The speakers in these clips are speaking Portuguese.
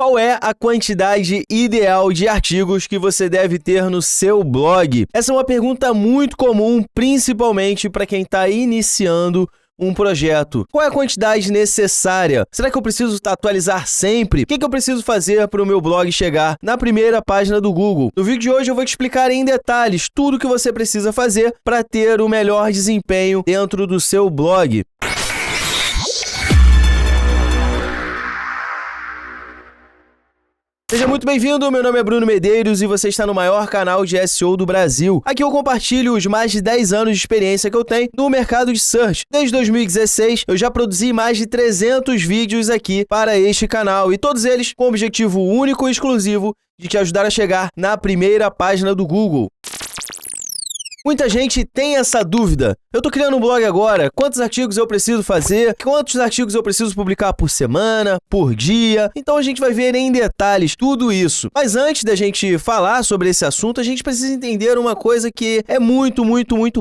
Qual é a quantidade ideal de artigos que você deve ter no seu blog? Essa é uma pergunta muito comum, principalmente para quem está iniciando um projeto. Qual é a quantidade necessária? Será que eu preciso atualizar sempre? O que eu preciso fazer para o meu blog chegar na primeira página do Google? No vídeo de hoje eu vou te explicar em detalhes tudo o que você precisa fazer para ter o melhor desempenho dentro do seu blog. Seja muito bem-vindo, meu nome é Bruno Medeiros e você está no maior canal de SEO do Brasil. Aqui eu compartilho os mais de 10 anos de experiência que eu tenho no mercado de search. Desde 2016, eu já produzi mais de 300 vídeos aqui para este canal e todos eles com o objetivo único e exclusivo de te ajudar a chegar na primeira página do Google. Muita gente tem essa dúvida. Eu tô criando um blog agora, quantos artigos eu preciso fazer? Quantos artigos eu preciso publicar por semana, por dia? Então a gente vai ver em detalhes tudo isso. Mas antes da gente falar sobre esse assunto, a gente precisa entender uma coisa que é muito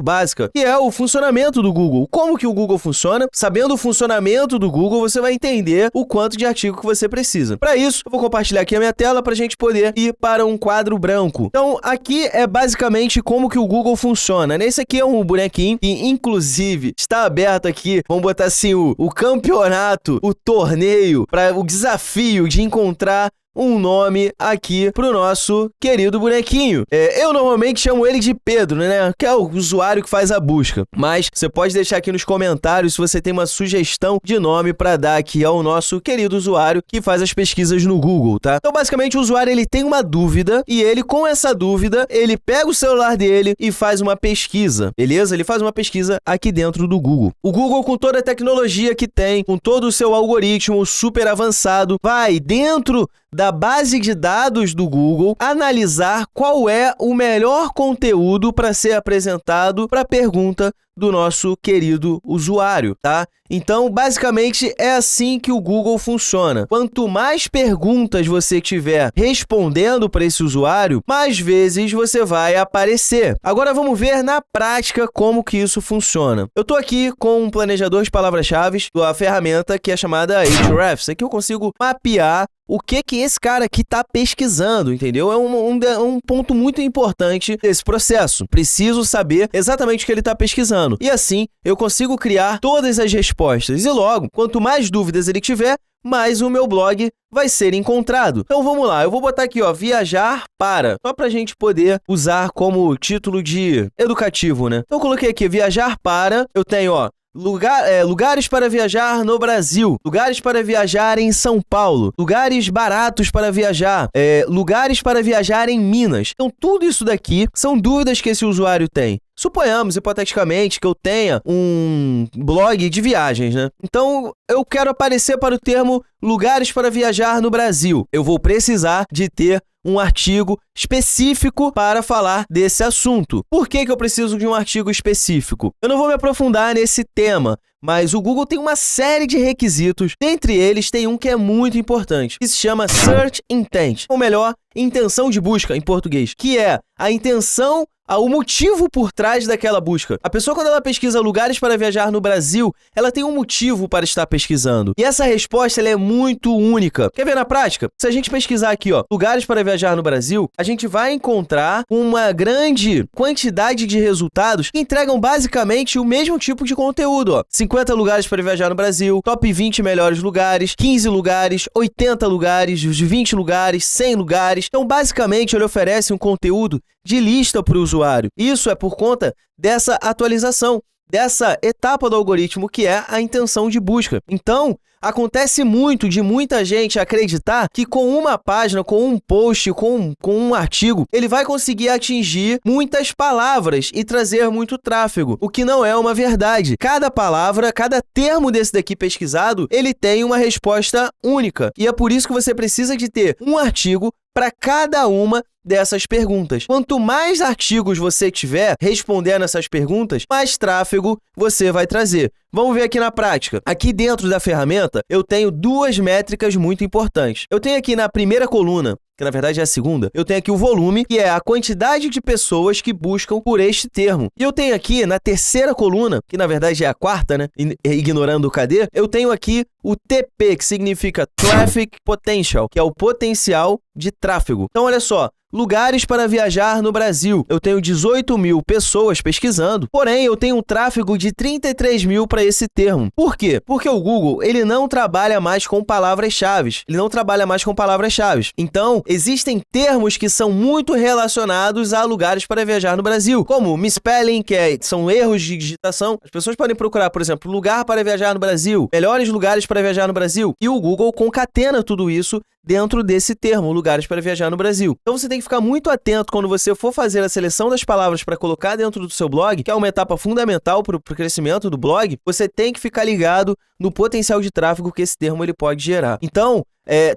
básica, que é o funcionamento do Google. Como que o Google funciona? Sabendo o funcionamento do Google, você vai entender o quanto de artigo que você precisa. Para isso, eu vou compartilhar aqui a minha tela para a gente poder ir para um quadro branco. Então, aqui é basicamente como que o Google funciona. Esse aqui é um bonequinho que, inclusive, está aberto aqui, vamos botar assim, o campeonato, o torneio, para o desafio de encontrar um nome aqui pro nosso querido bonequinho. Eu normalmente chamo ele de Pedro, né? Que é o usuário que faz a busca. Mas você pode deixar aqui nos comentários se você tem uma sugestão de nome para dar aqui ao nosso querido usuário que faz as pesquisas no Google, tá? Então, basicamente, o usuário ele tem uma dúvida e ele, com essa dúvida, ele pega o celular dele e faz uma pesquisa, beleza? Ele faz uma pesquisa aqui dentro do Google. O Google, com toda a tecnologia que tem, com todo o seu algoritmo super avançado, vai dentro da base de dados do Google analisar qual é o melhor conteúdo para ser apresentado para a pergunta do nosso querido usuário, tá? Então, basicamente, é assim que o Google funciona. Quanto mais perguntas você tiver respondendo para esse usuário, mais vezes você vai aparecer. Agora, vamos ver na prática como que isso funciona. Eu estou aqui com um planejador de palavras-chave da ferramenta que é chamada Ahrefs. Aqui eu consigo mapear o que esse cara aqui está pesquisando, entendeu? É um ponto muito importante desse processo. Preciso saber exatamente o que ele está pesquisando. E assim, eu consigo criar todas as respostas. E logo, quanto mais dúvidas ele tiver, mais o meu blog vai ser encontrado. Então vamos lá, eu vou botar aqui, ó, viajar para, só pra gente poder usar como título de educativo, né? Então eu coloquei aqui, viajar para, eu tenho, ó, lugares para viajar no Brasil, lugares para viajar em São Paulo, lugares baratos para viajar, lugares para viajar em Minas. Então, tudo isso daqui são dúvidas que esse usuário tem. Suponhamos, hipoteticamente, que eu tenha um blog de viagens, né? Então, eu quero aparecer para o termo lugares para viajar no Brasil. Eu vou precisar de ter um artigo específico para falar desse assunto. Por que eu preciso de um artigo específico? Eu não vou me aprofundar nesse tema, mas o Google tem uma série de requisitos. Dentre eles, tem um que é muito importante, que se chama Search Intent, ou melhor, intenção de busca em português, que é a intenção, o motivo por trás daquela busca. A pessoa, quando ela pesquisa lugares para viajar no Brasil, ela tem um motivo para estar pesquisando. E essa resposta ela é muito única. Quer ver na prática? Se a gente pesquisar aqui, ó, lugares para viajar no Brasil, a gente vai encontrar uma grande quantidade de resultados que entregam basicamente o mesmo tipo de conteúdo, ó. 50 lugares para viajar no Brasil, top 20 melhores lugares, 15 lugares, 80 lugares, 20 lugares, 100 lugares. Então, basicamente, ele oferece um conteúdo de lista para o usuário. Isso é por conta dessa atualização, dessa etapa do algoritmo que é a intenção de busca. Então, acontece muito de muita gente acreditar que com uma página, com um post, com um artigo, ele vai conseguir atingir muitas palavras e trazer muito tráfego, o que não é uma verdade. Cada palavra, cada termo desse daqui pesquisado, ele tem uma resposta única. E é por isso que você precisa de ter um artigo para cada uma dessas perguntas. Quanto mais artigos você tiver respondendo essas perguntas, mais tráfego você vai trazer. Vamos ver aqui na prática. Aqui dentro da ferramenta, eu tenho duas métricas muito importantes. Eu tenho aqui na primeira coluna que na verdade é a segunda, eu tenho aqui o volume, que é a quantidade de pessoas que buscam por este termo. E eu tenho aqui na terceira coluna, que na verdade é a quarta, né? Ignorando o KD, eu tenho aqui o TP, que significa Traffic Potential, que é o potencial de tráfego. Então, olha só, lugares para viajar no Brasil. Eu tenho 18 mil pessoas pesquisando, porém, eu tenho um tráfego de 33 mil para esse termo. Por quê? Porque o Google, ele não trabalha mais com palavras-chave. Então, existem termos que são muito relacionados a lugares para viajar no Brasil, como misspelling, que são erros de digitação. As pessoas podem procurar, por exemplo, lugar para viajar no Brasil, melhores lugares para viajar no Brasil, e o Google concatena tudo isso dentro desse termo, lugares para viajar no Brasil. Então você tem que ficar muito atento quando você for fazer a seleção das palavras para colocar dentro do seu blog, que é uma etapa fundamental para o crescimento do blog. Você tem que ficar ligado no potencial de tráfego que esse termo ele pode gerar. Então,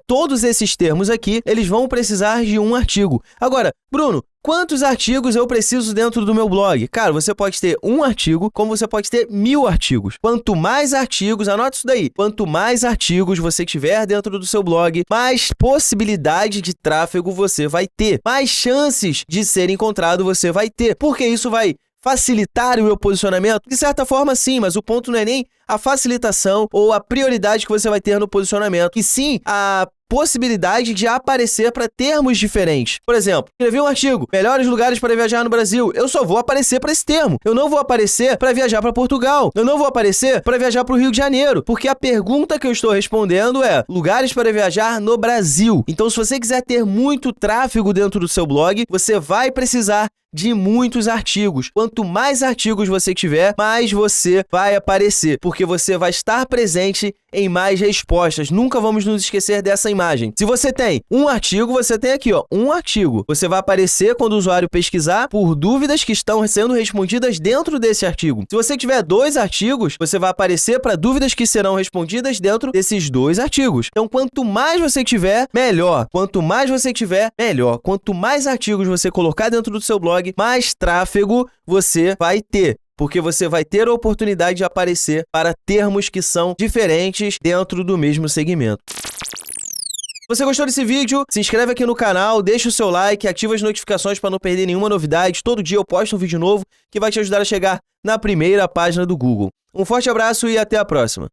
todos esses termos aqui, eles vão precisar de um artigo. Agora, Bruno, quantos artigos eu preciso dentro do meu blog? Cara, você pode ter um artigo, como você pode ter 1000 artigos. Quanto mais artigos, anota isso daí, quanto mais artigos você tiver dentro do seu blog, mais possibilidade de tráfego você vai ter, mais chances de ser encontrado você vai ter, porque isso vai facilitar o meu posicionamento? De certa forma, sim, mas o ponto não é nem a facilitação ou a prioridade que você vai ter no posicionamento, e sim a possibilidade de aparecer para termos diferentes. Por exemplo, escrevi um artigo, melhores lugares para viajar no Brasil. Eu só vou aparecer para esse termo. Eu não vou aparecer para viajar para Portugal. Eu não vou aparecer para viajar para o Rio de Janeiro, porque a pergunta que eu estou respondendo é lugares para viajar no Brasil. Então, se você quiser ter muito tráfego dentro do seu blog, você vai precisar de muitos artigos. Quanto mais artigos você tiver, mais você vai aparecer, porque você vai estar presente em mais respostas. Nunca vamos nos esquecer dessa imagem. Se você tem um artigo, você tem aqui, ó, um artigo. Você vai aparecer quando o usuário pesquisar por dúvidas que estão sendo respondidas dentro desse artigo. Se você tiver 2 artigos, você vai aparecer para dúvidas que serão respondidas dentro desses 2 artigos. Então, quanto mais você tiver, melhor. Quanto mais você tiver, melhor. Quanto mais artigos você colocar dentro do seu blog, mais tráfego você vai ter, porque você vai ter a oportunidade de aparecer para termos que são diferentes dentro do mesmo segmento. Você gostou desse vídeo? Se inscreve aqui no canal, deixa o seu like, ativa as notificações para não perder nenhuma novidade. Todo dia eu posto um vídeo novo que vai te ajudar a chegar na primeira página do Google. Um forte abraço e até a próxima!